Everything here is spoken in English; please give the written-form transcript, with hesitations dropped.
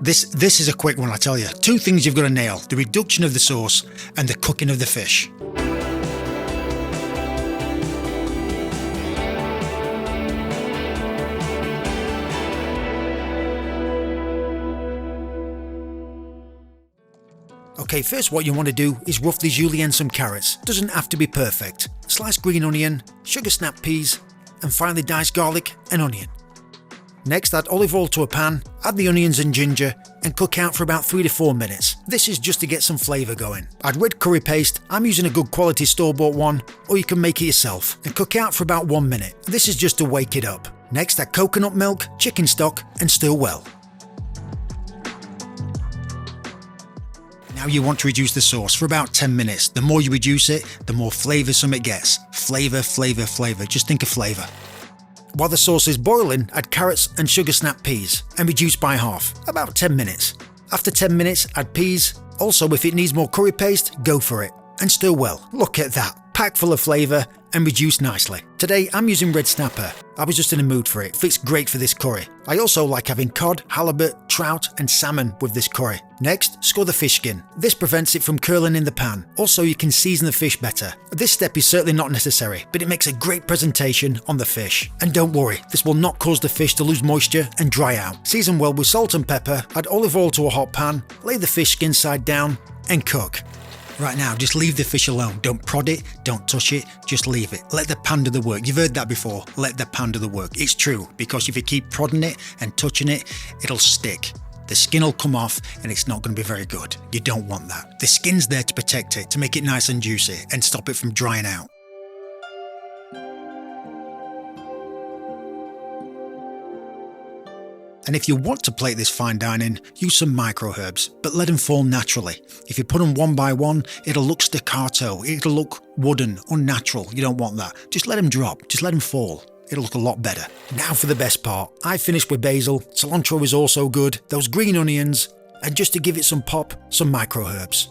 This is a quick one, I tell you. Two things you've got to nail: the reduction of the sauce and the cooking of the fish. Okay, first what you want to do is roughly julienne some carrots. Doesn't have to be perfect. Slice green onion, sugar snap peas, and finally dice garlic and onion. Next, add olive oil to a pan, add the onions and ginger, and cook out for about 3 to 4 minutes. This is just to get some flavour going. Add red curry paste, I'm using a good quality store-bought one, or you can make it yourself, and cook out for about 1 minute. This is just to wake it up. Next, add coconut milk, chicken stock, and stir well. Now you want to reduce the sauce for about 10 minutes. The more you reduce it, the more flavoursome it gets. Flavour, flavour, flavour. Just think of flavour. While the sauce is boiling, add carrots and sugar snap peas and reduce by half, about 10 minutes. After 10 minutes, add peas. Also, if it needs more curry paste, go for it. And stir well. Look at that, packed full of flavour and reduced nicely. Today I'm using red snapper. I was just in the mood for it. Fits great for this curry. I also like having cod, halibut, trout and salmon with this curry. Next, score the fish skin. This prevents it from curling in the pan. Also, you can season the fish better. This step is certainly not necessary, but it makes a great presentation on the fish. And don't worry, this will not cause the fish to lose moisture and dry out. Season well with salt and pepper, add olive oil to a hot pan, lay the fish skin side down and cook. Right now, just leave the fish alone. Don't prod it, don't touch it, just leave it. Let the pan do the work. You've heard that before, let the pan do the work. It's true, because if you keep prodding it and touching it, it'll stick. The skin will come off and it's not going to be very good. You don't want that. The skin's there to protect it, to make it nice and juicy and stop it from drying out. And if you want to plate this fine dining, use some micro herbs, but let them fall naturally. If you put them one by one, it'll look staccato, it'll look wooden, unnatural. You don't want that. Just let them drop, just let them fall. It'll look a lot better. Now for the best part. I finished with basil, cilantro is also good, those green onions, and just to give it some pop, some micro herbs.